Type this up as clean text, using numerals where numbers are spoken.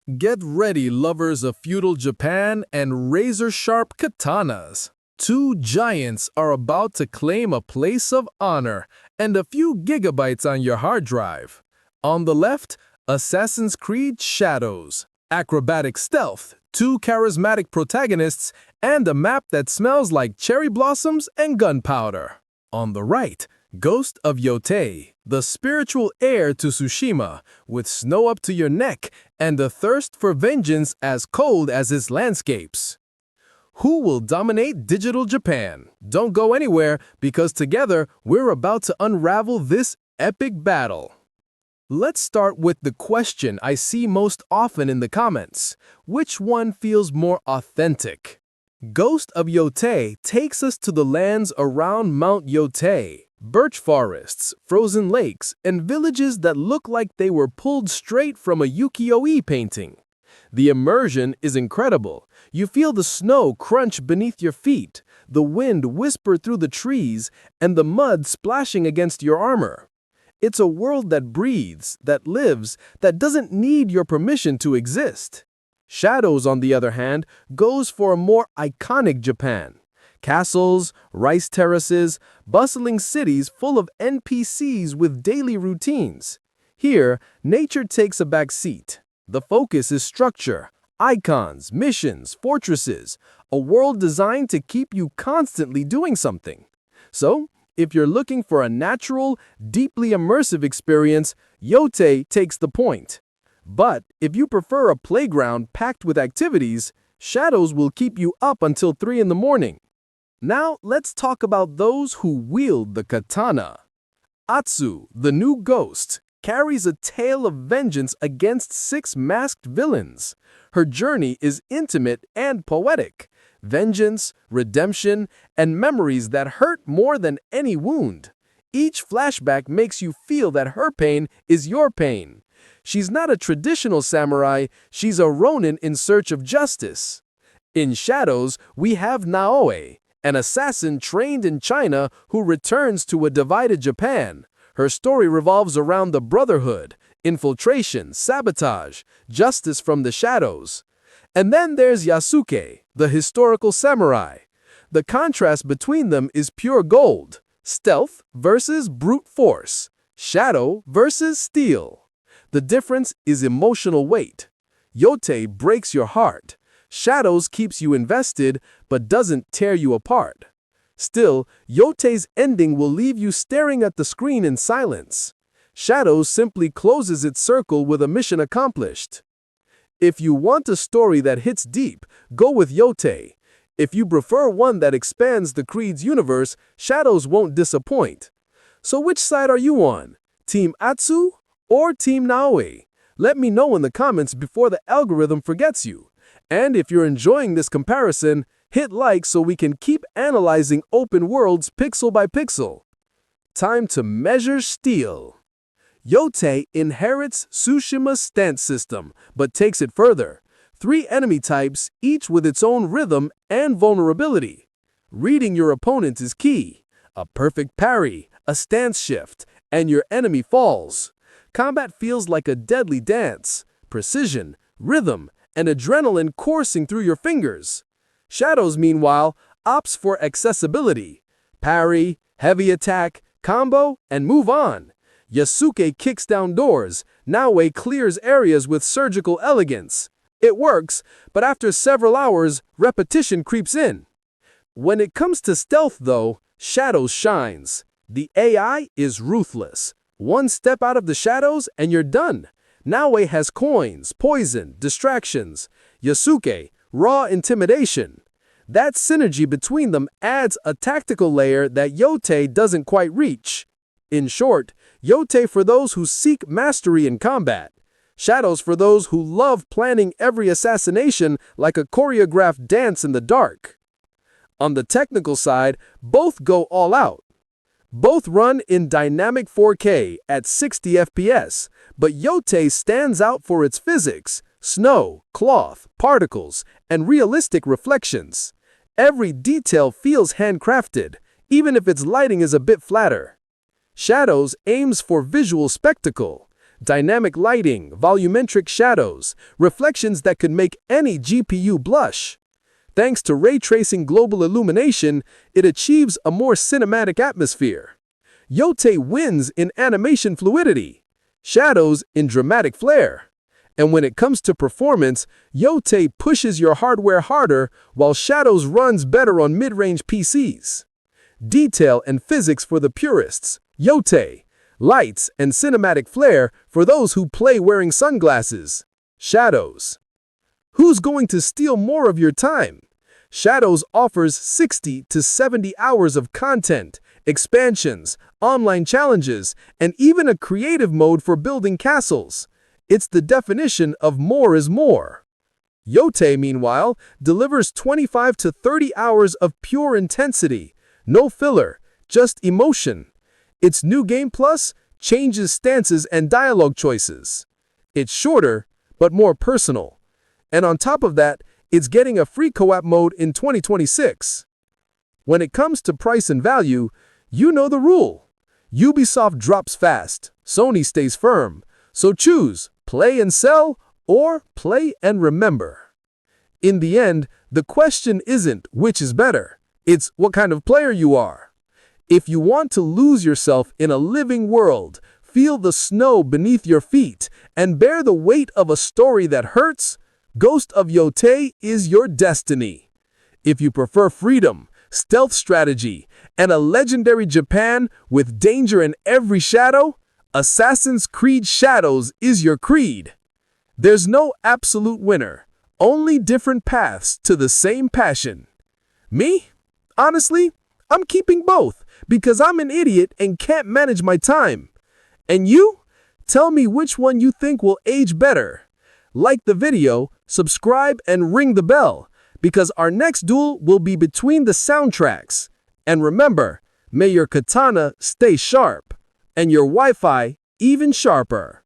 Get ready, lovers of feudal Japan and razor-sharp katanas. Two giants are about to claim a place of honor and a few gigabytes on your hard drive. On the left, Assassin's Creed Shadows, acrobatic stealth, two charismatic protagonists, and a map that smells like cherry blossoms and gunpowder. On the right, Ghost of Yōtei, the spiritual heir to Tsushima, with snow up to your neck and a thirst for vengeance as cold as its landscapes. Who will dominate digital Japan? Don't go anywhere, because together we're about to unravel this epic battle. Let's start with the question I see most often in the comments. Which one feels more authentic? Ghost of Yōtei takes us to the lands around Mount Yōtei. Birch forests, frozen lakes, and villages that look like they were pulled straight from a ukiyo-e painting. The immersion is incredible. You feel the snow crunch beneath your feet, the wind whisper through the trees, and the mud splashing against your armor. It's a world that breathes, that lives, that doesn't need your permission to exist. Shadows, on the other hand, goes for a more iconic Japan. Castles, rice terraces, bustling cities full of NPCs with daily routines. Here, nature takes a back seat. The focus is structure, icons, missions, fortresses, a world designed to keep you constantly doing something. So, if you're looking for a natural, deeply immersive experience, Yōtei takes the point. But if you prefer a playground packed with activities, Shadows will keep you up until 3 in the morning. Now, let's talk about those who wield the katana. Atsu, the new ghost, carries a tale of vengeance against 6 masked villains. Her journey is intimate and poetic. Vengeance, redemption, and memories that hurt more than any wound. Each flashback makes you feel that her pain is your pain. She's not a traditional samurai, she's a ronin in search of justice. In Shadows, we have Naoe, an assassin trained in China who returns to a divided Japan. Her story revolves around the brotherhood, infiltration, sabotage, justice from the shadows. And then there's Yasuke, the historical samurai. The contrast between them is pure gold. Stealth versus brute force. Shadow versus steel. The difference is emotional weight. Yōtei breaks your heart. Shadows keeps you invested, but doesn't tear you apart. Still, Yōtei's ending will leave you staring at the screen in silence. Shadows simply closes its circle with a mission accomplished. If you want a story that hits deep, go with Yōtei. If you prefer one that expands the Creed's universe, Shadows won't disappoint. So which side are you on? Team Atsu or Team Naoe? Let me know in the comments before the algorithm forgets you. And if you're enjoying this comparison, hit like so we can keep analyzing open worlds pixel by pixel. Time to measure steel. Yōtei inherits Tsushima's stance system, but takes it further. 3 enemy types, each with its own rhythm and vulnerability. Reading your opponent is key. A perfect parry, a stance shift, and your enemy falls. Combat feels like a deadly dance. Precision, rhythm, and adrenaline coursing through your fingers. Shadows, meanwhile, opts for accessibility. Parry, heavy attack, combo, and move on. Yasuke kicks down doors. Naoe clears areas with surgical elegance. It works, but after several hours, repetition creeps in. When it comes to stealth, though, Shadows shines. The AI is ruthless. One step out of the shadows and you're done. Naoe has coins, poison, distractions. Yasuke, raw intimidation. That synergy between them adds a tactical layer that Yōtei doesn't quite reach. In short, Yōtei for those who seek mastery in combat. Shadows for those who love planning every assassination like a choreographed dance in the dark. On the technical side, both go all out. Both run in dynamic 4K at 60 FPS, but Yōtei stands out for its physics, snow, cloth, particles, and realistic reflections. Every detail feels handcrafted, even if its lighting is a bit flatter. Shadows aims for visual spectacle. dynamic lighting, volumetric shadows, reflections that could make any GPU blush. Thanks to ray tracing global illumination, it achieves a more cinematic atmosphere. Yōtei wins in animation fluidity, shadows in dramatic flair. And when it comes to performance, Yōtei pushes your hardware harder while Shadows runs better on mid-range PCs. Detail and physics for the purists, Yōtei. Lights and cinematic flair for those who play wearing sunglasses, Shadows. Who's going to steal more of your time? Shadows offers 60 to 70 hours of content, expansions, online challenges, and even a creative mode for building castles. It's the definition of more is more. Yōtei, meanwhile, delivers 25 to 30 hours of pure intensity, no filler, just emotion. Its New Game Plus changes stances and dialogue choices. It's shorter, but more personal. And on top of that, it's getting a free co-op mode in 2026. When it comes to price and value, you know the rule. Ubisoft drops fast, Sony stays firm. So choose play and sell or play and remember. In the end, the question isn't which is better. It's what kind of player you are. If you want to lose yourself in a living world, feel the snow beneath your feet, and bear the weight of a story that hurts, Ghost of Yōtei is your destiny. If you prefer freedom, stealth strategy, and a legendary Japan with danger in every shadow, Assassin's Creed Shadows is your creed. There's no absolute winner, only different paths to the same passion. Me? Honestly, I'm keeping both because I'm an idiot and can't manage my time. And you? Tell me which one you think will age better. Like the video, subscribe, and ring the bell because our next duel will be between the soundtracks. And remember, may your katana stay sharp and your Wi-Fi even sharper.